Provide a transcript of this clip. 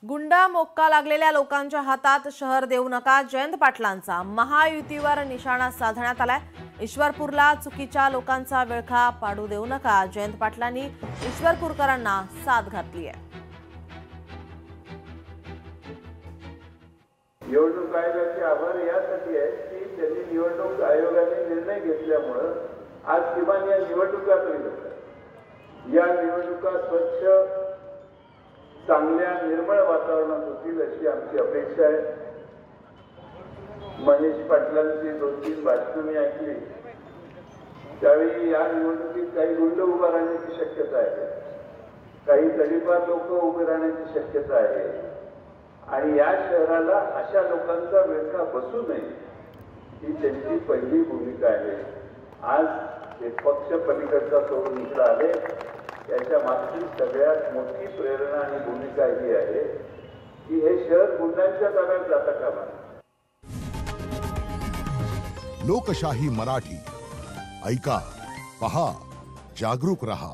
गुंडा मोक्का लागलेल्या लोकांच्या हातात शहर देऊ नका, जयंत पाटलांचा महायुतीवर निशाणा साधण्यात आलाय। ईश्वरपूरला चुकीच्या लोकांचा विळखा पाडू देऊ नका, जयंत पाटलांनी ईश्वरपूरकरांना साथ घातली आहे। निवडणूक आयोगाचे आभार यासाठी आहे की त्यांनी निवडणूक आयोगाने निर्णय घेतल्यामुळे आज किमान या निवडणुका तरी होतात। या निवडणुका स्वच्छ चांगल्या निर्मळ वातावरणात होतील अशी आमची अपेक्षा आहे। महेश पाटलांची 2-3 भाषणे मी ऐकली, त्यावेळी या निवडणुकीत काही गुंड उभा राहण्याची शक्यता आहे, काही तडीपार लोक उभे राहण्याची शक्यता आहे आणि या शहराला अशा लोकांचा विळखा बसू नये ही त्यांची पहिली भूमिका आहे। आज ते पक्ष पलीकडचा सोडून इकडे आले, याच्या मागची सगळ्यात मोठी प्रेरणा आणि भूमिका ही आहे की हे शहर गुंडांच्या ताब्यात जाता कामा नये। लोकशाही मराठी ऐका, पहा, जागरूक रहा।